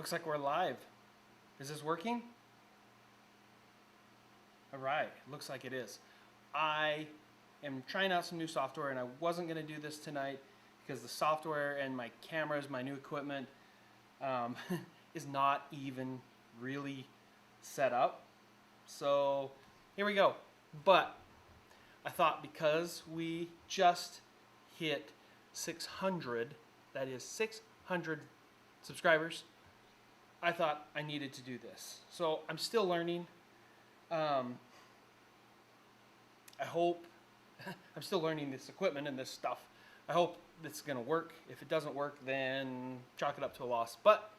Looks like we're live. Is this working? All right, looks like it is. I am trying out some new software, and I wasn't going to do this tonight because the software and my cameras, my new equipment, is not even really set up. So here we go. But I thought because we just hit 600, that is 600 subscribers, I thought I needed to do this. So I'm still learning. I hope I'm still learning this equipment and this stuff. I hope it's going to work. If it doesn't work, then chalk it up to a loss. But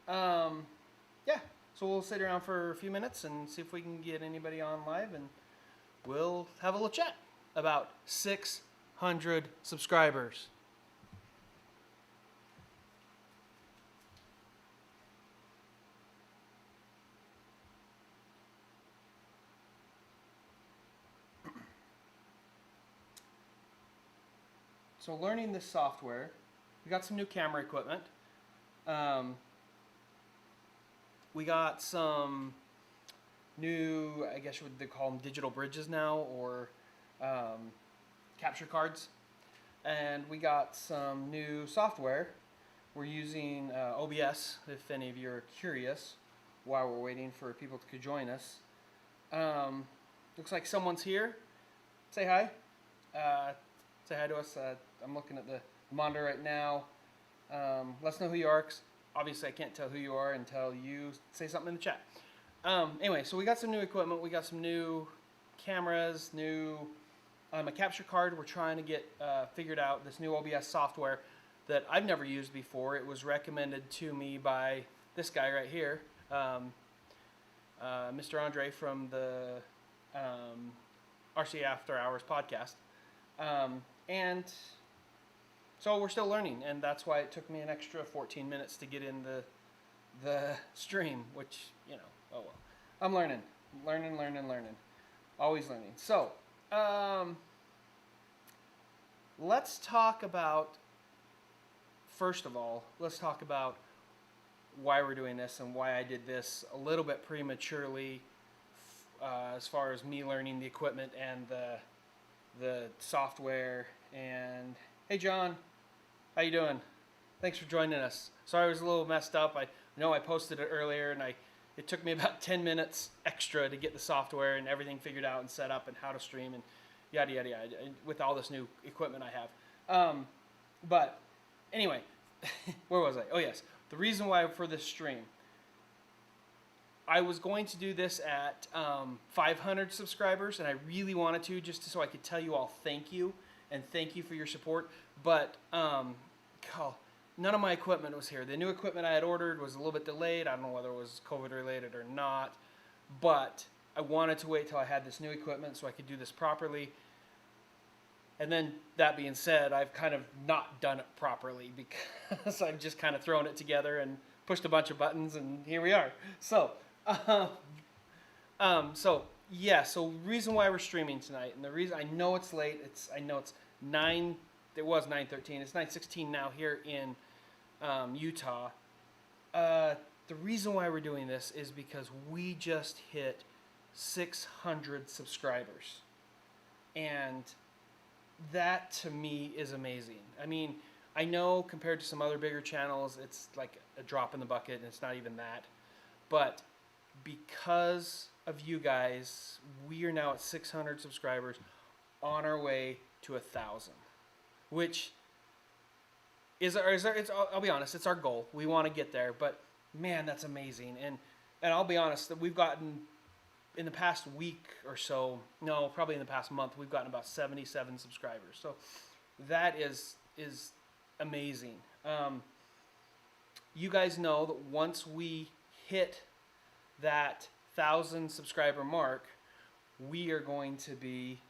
yeah, so we'll sit around for a few minutes and see if we can get anybody on live, and we'll have a little chat about 600 subscribers. So learning this software, we got some new camera equipment. We got some new, I guess what they call them, digital bridges now, or capture cards. And we got some new software. We're using OBS, if any of you are curious, while we're waiting for people to join us. Looks like someone's here. Say hi. Say hi to us. I'm looking at the monitor right now. Let us know who you are, 'cause obviously I can't tell who you are until you say something in the chat. Anyway, so we got some new equipment. We got some new cameras, a capture card. We're trying to get figured out, this new OBS software that I've never used before. It was recommended to me by this guy right here, Mr. Andre from the RC After Hours podcast. And so we're still learning, and that's why it took me an extra 14 minutes to get in the stream, which, you know, oh well. I'm learning. Always learning. So, let's talk about, first of all, why we're doing this and why I did this a little bit prematurely, as far as me learning the equipment and the software. And hey John, how you doing? Thanks for joining us. Sorry I was a little messed up. I know I posted it earlier, and it took me about 10 minutes extra to get the software and everything figured out and set up and how to stream and yada yada yada with all this new equipment I have. But anyway, where was I? Oh yes, the reason why for this stream. I was going to do this at 500 subscribers, and I really wanted to, just so I could tell you all thank you, and thank you for your support. But none of my equipment was here. The new equipment I had ordered was a little bit delayed. I don't know whether it was COVID related or not, but I wanted to wait till I had this new equipment so I could do this properly. And then, that being said, I've kind of not done it properly because I've just kind of thrown it together and pushed a bunch of buttons, and here we are. So so reason why we're streaming tonight, and the reason I know it's late, it was 9:13, it's 9:16 now here in Utah. The reason why we're doing this is because we just hit 600 subscribers, and that to me is amazing. I mean, I know compared to some other bigger channels, it's like a drop in the bucket, and it's not even that, but because of you guys, we are now at 600 subscribers, on our way to 1,000, which is I'll be honest, it's our goal. We want to get there, but man, that's amazing. And I'll be honest, that we've gotten, in the past week or so, no, probably in the past month, we've gotten about 77 subscribers. So that is amazing. You guys know that once we hit that 1,000 subscriber mark, we are going to be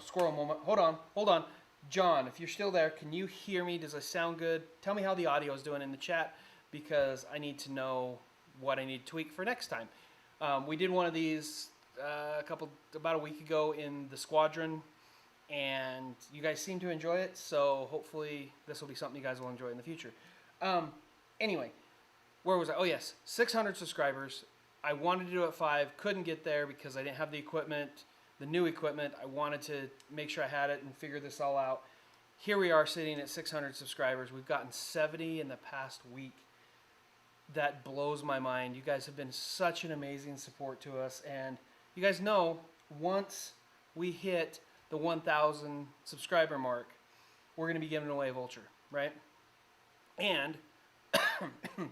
squirrel moment. Hold on. John, if you're still there, can you hear me? Does it sound good? Tell me how the audio is doing in the chat, because I need to know what I need to tweak for next time. We did one of these about a week ago in the squadron, and you guys seem to enjoy it, so hopefully this will be something you guys will enjoy in the future. Anyway, where was I? Oh yes, 600 subscribers. I wanted to do it at 5, couldn't get there because I didn't have the equipment, the new equipment. I wanted to make sure I had it and figure this all out. Here we are sitting at 600 subscribers. We've gotten 70 in the past week. That blows my mind. You guys have been such an amazing support to us, and you guys know once we hit the 1,000 subscriber mark, we're going to be giving away a Vulture, right? And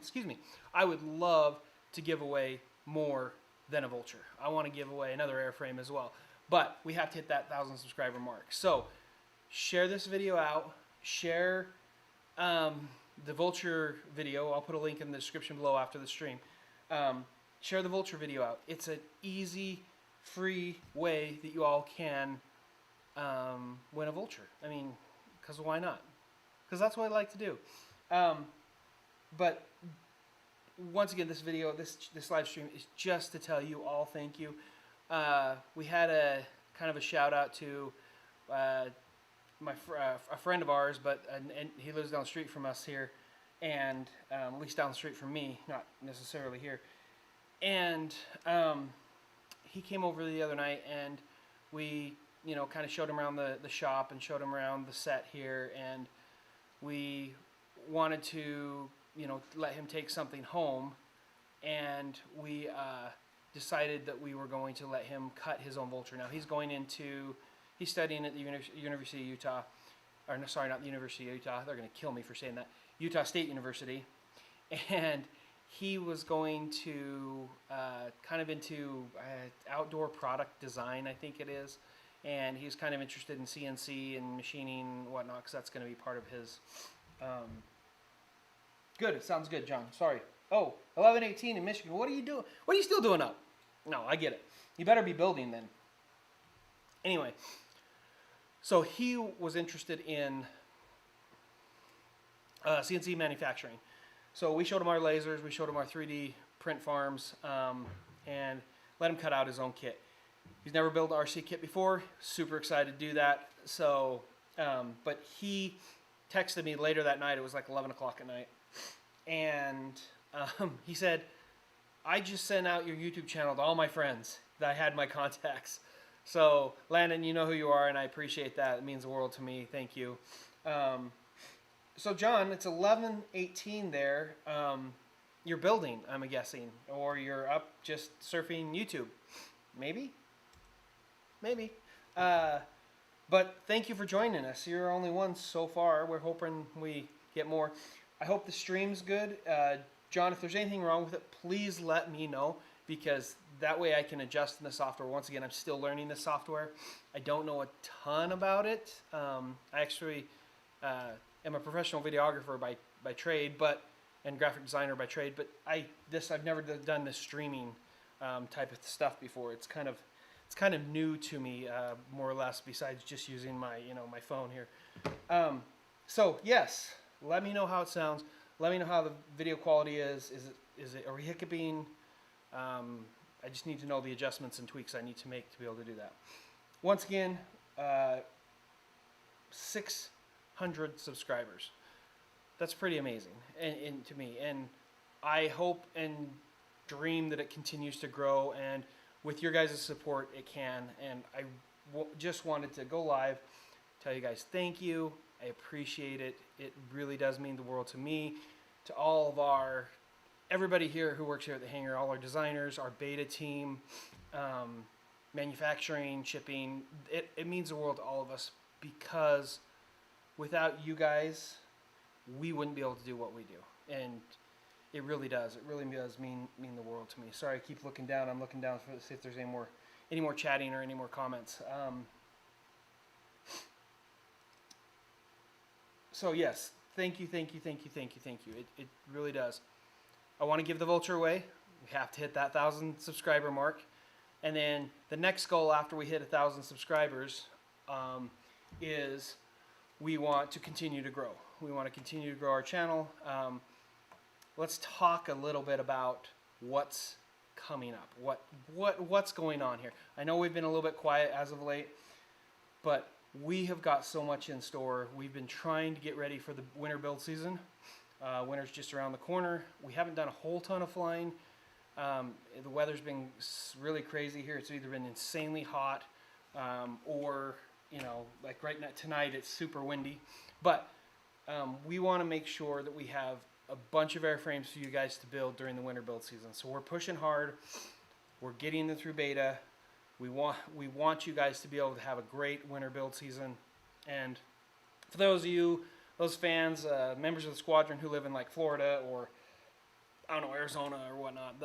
excuse me, I would love to give away more than a Vulture. I want to give away another airframe as well, but we have to hit that 1,000 subscriber mark. So share this video out. Share the Vulture video. I'll put a link in the description below after the stream. Share the Vulture video out. It's an easy, free way that you all can win a Vulture. I mean, because why not? Because that's what I like to do. But once again, this video, this live stream is just to tell you all thank you. We had a kind of a shout out to a friend of ours, and he lives down the street from us here, and at least down the street from me, not necessarily here. And he came over the other night, and we, kind of showed him around the shop and showed him around the set here, and we wanted to, let him take something home, and we decided that we were going to let him cut his own Vulture. Now he's studying at the University of Utah, or no, sorry, not the University of Utah. They're going to kill me for saying that. Utah State University, and he was going to kind of into outdoor product design, I think it is, and he's kind of interested in CNC and machining and whatnot, because that's going to be part of his. Good, it sounds good, John. Sorry. Oh, 11:18 in Michigan. What are you doing? What are you still doing up? No, I get it. You better be building then. Anyway, so he was interested in CNC manufacturing. So we showed him our lasers, we showed him our 3D print farms, and let him cut out his own kit. He's never built an RC kit before. Super excited to do that. So, but he texted me later that night. It was like 11 o'clock at night. And he said, I just sent out your YouTube channel to all my friends that I had my contacts. So, Landon, you know who you are, and I appreciate that. It means the world to me. Thank you. So, John, it's 11:18 there. You're building, I'm guessing, or you're up just surfing YouTube. Maybe? Maybe. But thank you for joining us. You're only one so far. We're hoping we get more. I hope the stream's good. John, if there's anything wrong with it, please let me know, because that way I can adjust in the software. Once again, I'm still learning the software. I don't know a ton about it. I actually am a professional videographer by trade, and graphic designer by trade. But I've never done this streaming type of stuff before. It's kind of new to me, more or less. Besides just using my my phone here. So yes, let me know how it sounds. Let me know how the video quality is. Are we hiccuping? I just need to know the adjustments and tweaks I need to make to be able to do that. Once again, 600 subscribers. That's pretty amazing, and to me. And I hope and dream that it continues to grow. And with your guys' support, it can. And I just wanted to go live, tell you guys thank you. I appreciate it. It really does mean the world to me, to all of everybody here who works here at the hangar, all our designers, our beta team, manufacturing, shipping. It means the world to all of us, because without you guys, we wouldn't be able to do what we do. And it really does. It really does mean the world to me. Sorry, I keep looking down. I'm looking down to see if there's any more chatting or any more comments. So yes, thank you. It really does. I want to give the Vulture away. We have to hit that 1,000 subscriber mark. And then the next goal after we hit 1,000 subscribers is we want to continue to grow. We want to continue to grow our channel. Let's talk a little bit about what's coming up. What's going on here? I know we've been a little bit quiet as of late, but we have got so much in store. We've been trying to get ready for the winter build season. Winter's just around the corner. We haven't done a whole ton of flying. The weather's been really crazy here. It's either been insanely hot or, like right now, tonight it's super windy. But we want to make sure that we have a bunch of airframes for you guys to build during the winter build season. So we're pushing hard. We're getting them through beta. We want you guys to be able to have a great winter build season. And for those of you, those fans, members of the squadron who live in like Florida or I don't know, Arizona or whatnot,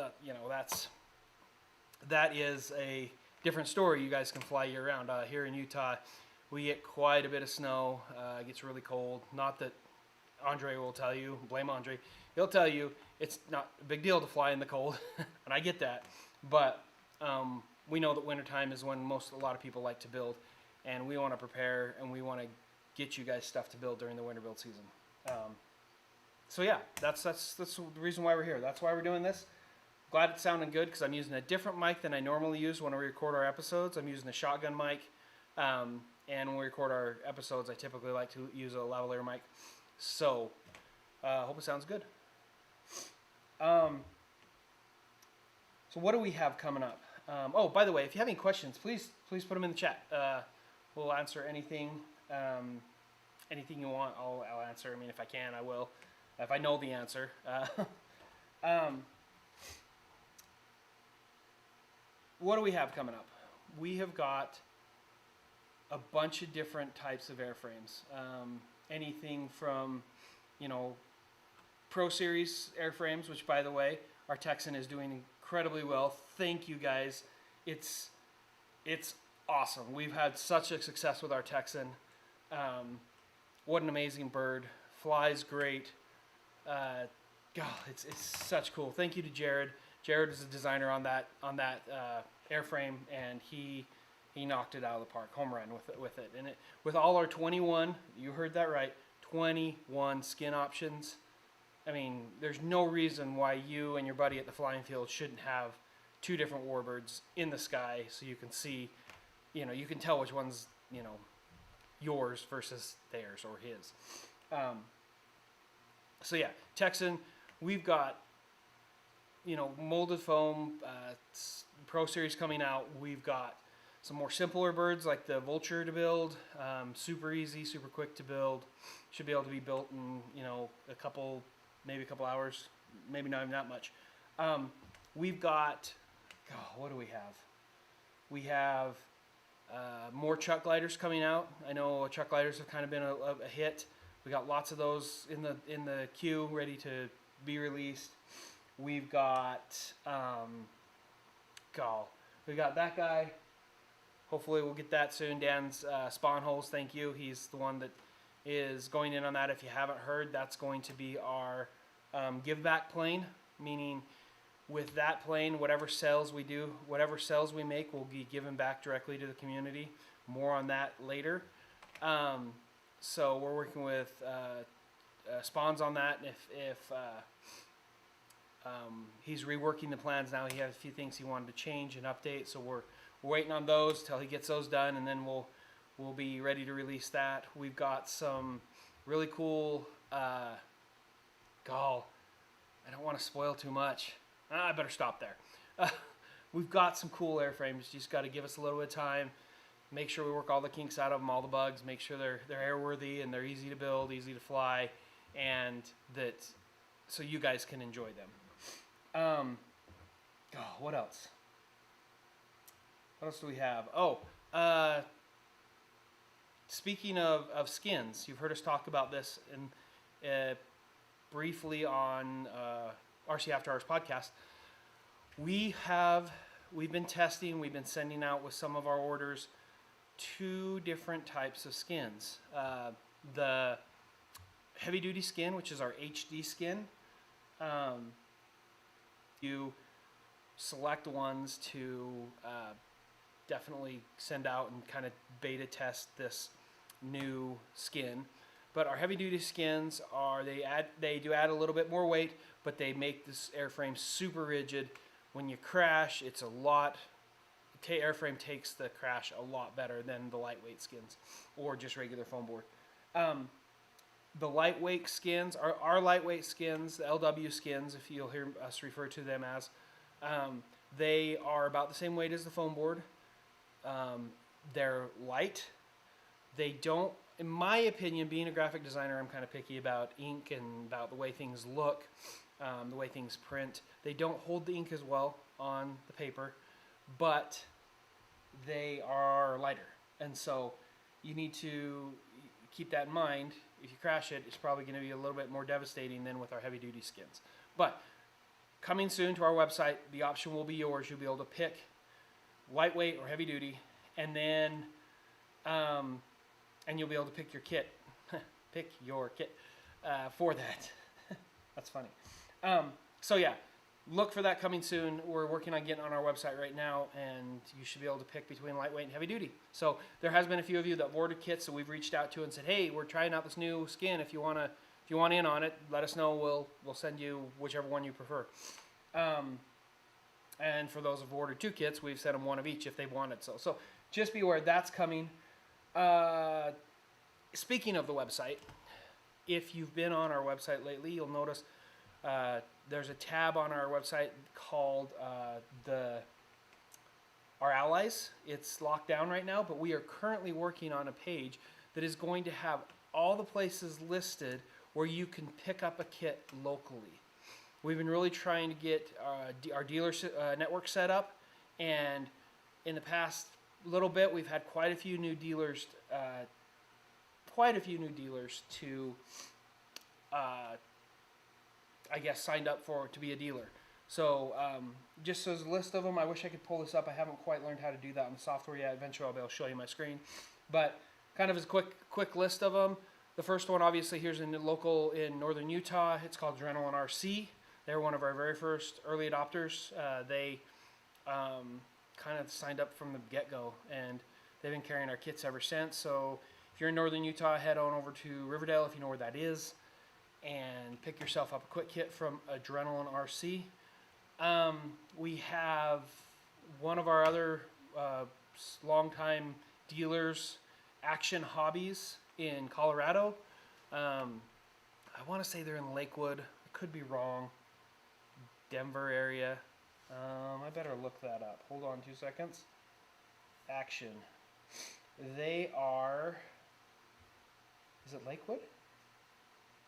that is a different story. You guys can fly year round. Here in Utah, we get quite a bit of snow. It gets really cold. Not that Andre will tell you, blame Andre. He'll tell you it's not a big deal to fly in the cold, and I get that. But we know that wintertime is when a lot of people like to build, and we want to prepare and we want to get you guys stuff to build during the winter build season. So yeah, that's the reason why we're here. That's why we're doing this. Glad it's sounding good because I'm using a different mic than I normally use when we record our episodes. I'm using a shotgun mic, and when we record our episodes, I typically like to use a lavalier mic. So, hope it sounds good. So what do we have coming up? Oh, by the way, if you have any questions, please put them in the chat. We'll answer anything you want. I'll answer. I mean, if I can, I will. If I know the answer. What do we have coming up? We have got a bunch of different types of airframes. Anything from, Pro Series airframes, which by the way, our Texan is doing incredibly well. Thank you guys. It's awesome. We've had such a success with our Texan. What an amazing bird. Flies great. God, it's such cool. Thank you to Jared. Jared is a designer on that airframe, and he knocked it out of the park, home run with it. And with all our 21, you heard that right, 21 skin options. I mean, there's no reason why you and your buddy at the flying field shouldn't have two different warbirds in the sky, so you can see, you can tell which one's yours versus theirs or his. So yeah, Texan, we've got molded foam, Pro Series coming out. We've got some more simpler birds like the Vulture to build, super easy, super quick to build. Should be able to be built in maybe a couple hours, maybe not even that much. We've got, what do we have? We have more Chuck gliders coming out. I know Chuck gliders have kind of been a hit. We got lots of those in the queue, ready to be released. We've got, we got that guy. Hopefully we'll get that soon. Dan's Spawn Holes, thank you. He's the one that is going in on that. If you haven't heard, that's going to be our give back plane, meaning with that plane, whatever sales we make will be given back directly to the community. More on that later. So we're working with Spawns on that. If he's reworking the plans now, he has a few things he wanted to change and update. So we're waiting on those till he gets those done, and then we'll be ready to release that. We've got some really cool. I don't want to spoil too much. I better stop there. We've got some cool airframes. You just got to give us a little bit of time. Make sure we work all the kinks out of them, all the bugs. Make sure they're airworthy and they're easy to build, easy to fly, and so you guys can enjoy them. What else? What else do we have? Speaking of skins, you've heard us talk about this briefly on RC After Hours podcast. We've been testing. We've been sending out with some of our orders 2 different types of skins. The heavy duty skin, which is our HD skin. You select ones to definitely send out and kind of beta test this new skin. But our heavy duty skins they do add a little bit more weight, but they make this airframe super rigid. When you crash, it's a lot. Airframe takes the crash a lot better than the lightweight skins or just regular foam board. the lightweight skins, our lightweight skins, the LW skins, if you'll hear us refer to them as, they are about the same weight as the foam board. They're light. They don't, in my opinion, being a graphic designer, I'm kind of picky about ink and about the way things look, the way things print. They don't hold the ink as well on the paper, but they are lighter. And so you need to keep that in mind. If you crash it, it's probably going to be a little bit more devastating than with our heavy duty skins. But coming soon to our website, the option will be yours. You'll be able to pick lightweight or heavy duty, and then and you'll be able to pick your kit. Pick your kit for that. That's funny. So yeah, look for that coming soon. We're working on getting on our website right now, and you should be able to pick between lightweight and heavy duty. So there has been a few of you that have ordered kits that we've reached out to and said, hey, we're trying out this new skin. If you want in on it, let us know. We'll send you whichever one you prefer. And for those who've ordered 2 kits, we've sent them 1 of each if they wanted. So just be aware that's coming. Speaking of the website, if you've been on our website lately, you'll notice there's a tab on our website called our allies. It's locked down right now, but we are currently working on a page that is going to have all the places listed where you can pick up a kit locally. We've been really trying to get our dealer network set up, and in the past little bit, we've had quite a few new dealers to, I guess, signed up to be a dealer. So just as a list of them, I wish I could pull this up. I haven't quite learned how to do that on the software yet. Eventually, I'll be able to show you my screen. But kind of as a quick list of them. The first one, obviously, here's in northern Utah. It's called Adrenaline RC. They're one of our very first early adopters. They kind of signed up from the get-go, and they've been carrying our kits ever since. So if you're in northern Utah, head on over to Riverdale, if you know where that is, and pick yourself up a quick kit from Adrenaline RC. We have one of our other longtime dealers, Action Hobbies in Colorado. I want to say they're in Lakewood. I could be wrong. Denver area. I better look that up. Hold on 2 seconds. Action. They are... Is it Lakewood?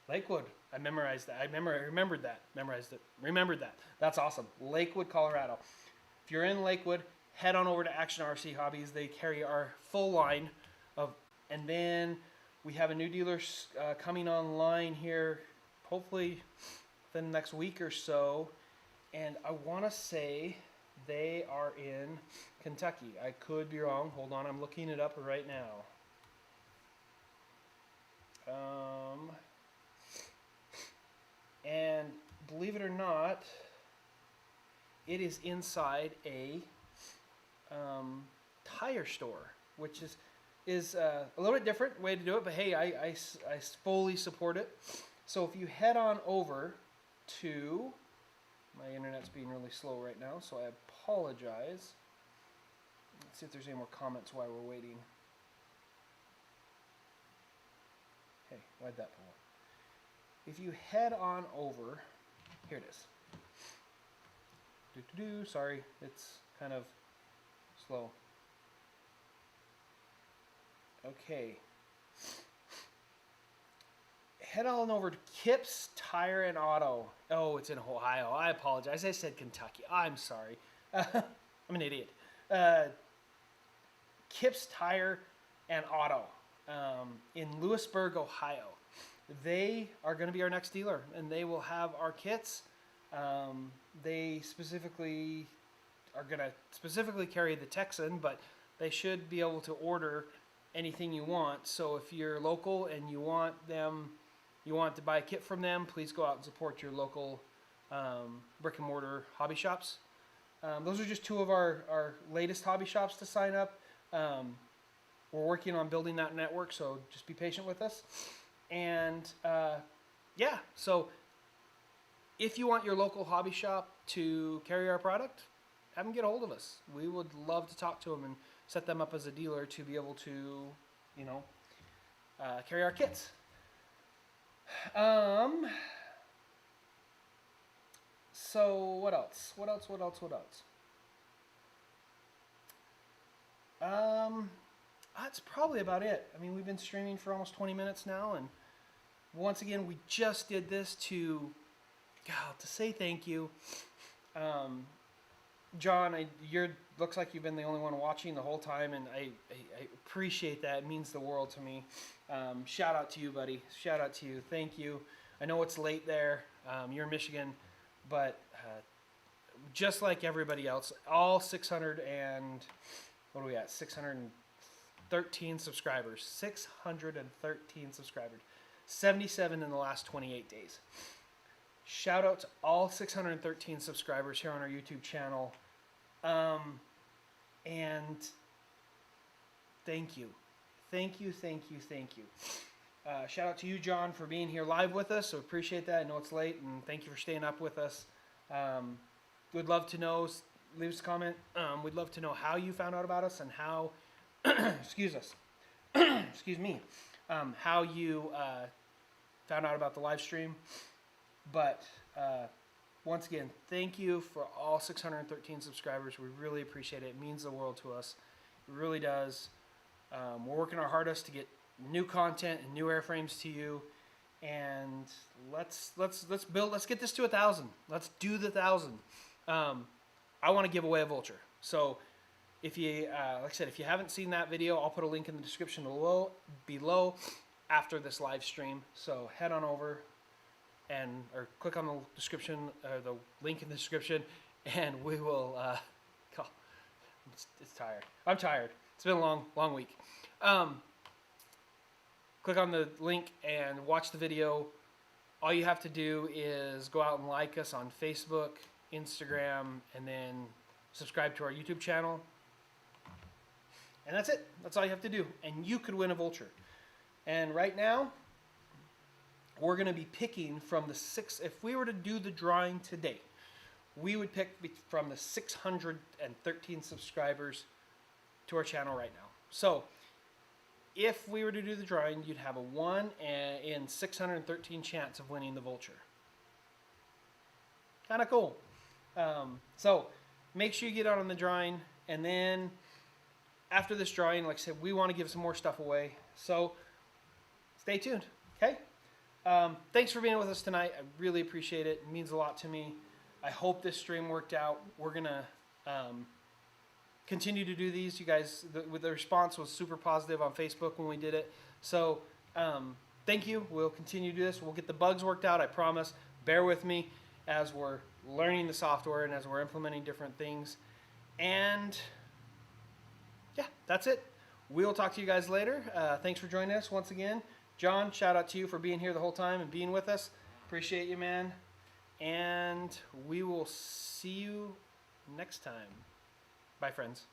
Lakewood. I memorized that. Remembered that. Memorized it. Remembered that. That's awesome. Lakewood, Colorado. If you're in Lakewood, head on over to Action RC Hobbies. They carry our full line of... And then we have a new dealer coming online here, hopefully within the next week or so. And I want to say they are in Kentucky. I could be wrong. Hold on, I'm looking it up right now. And believe it or not, it is inside a tire store, which is a little bit different way to do it. But hey, I fully support it. So if you head on over to... My internet's being really slow right now, so I apologize. Let's see if there's any more comments while we're waiting. Hey, why'd that pull up? If you head on over, here it is. Sorry, it's kind of slow. Okay. Head on over to Kips Tire and Auto. Oh, it's in Ohio. I apologize. I said Kentucky. I'm sorry. I'm an idiot. Kips Tire and Auto in Lewisburg, Ohio. They are going to be our next dealer, and they will have our kits. They specifically are going to carry the Texan, but they should be able to order anything you want. So if you're local and you want to buy a kit from them, please go out and support your local brick and mortar hobby shops. Those are just 2 of our latest hobby shops to sign up. We're working on building that network, so just be patient with us. And yeah, so if you want your local hobby shop to carry our product, have them get a hold of us. We would love to talk to them and set them up as a dealer to be able to, carry our kits. So what else? What else? That's probably about it. I mean, we've been streaming for almost 20 minutes now, and once again, we just did this to say thank you. John, you're looks like you've been the only one watching the whole time, and I appreciate that. It means the world to me. Shout out to you, buddy. Shout out to you. Thank you. I know it's late there. You're in Michigan, but just like everybody else, all 600 and what are we at? 613 subscribers. 613 subscribers. 77 in the last 28 days. Shout out to all 613 subscribers here on our YouTube channel. And thank you. Thank you. Shout out to you, John, for being here live with us. So appreciate that. I know it's late, and thank you for staying up with us. We'd love to know, leave us a comment. We'd love to know how you found out about us and how, excuse me, how you found out about the live stream. But once again, thank you for all 613 subscribers. We really appreciate it. It means the world to us. It really does. We're working our hardest to get new content and new airframes to you. And let's get this to 1,000. Let's do the 1,000. I want to give away a Vulture. So if you, like I said, if you haven't seen that video, I'll put a link in the description below after this live stream. So head on over or click on the description, the link in the description, and we will. It's tired. I'm tired. It's been a long week. Click on the link and watch the video. All you have to do is go out and like us on Facebook, Instagram, and then subscribe to our YouTube channel. And that's it. That's all you have to do. And you could win a Vulture. And right now, we're going to be picking from the if we were to do the drawing today, we would pick from the 613 subscribers to our channel right now. So if we were to do the drawing, you'd have a 1 in 613 chance of winning the Vulture. Kind of cool. So make sure you get out on the drawing, and then after this drawing, like I said, we want to give some more stuff away. So stay tuned, okay? Thanks for being with us tonight. I really appreciate it. It means a lot to me. I hope this stream worked out. We're going to continue to do these. You guys, the response was super positive on Facebook when we did it. So thank you. We'll continue to do this. We'll get the bugs worked out, I promise. Bear with me as we're learning the software and as we're implementing different things. And yeah, that's it. We'll talk to you guys later. Thanks for joining us once again. John, shout out to you for being here the whole time and being with us. Appreciate you, man. And we will see you next time. Bye, friends.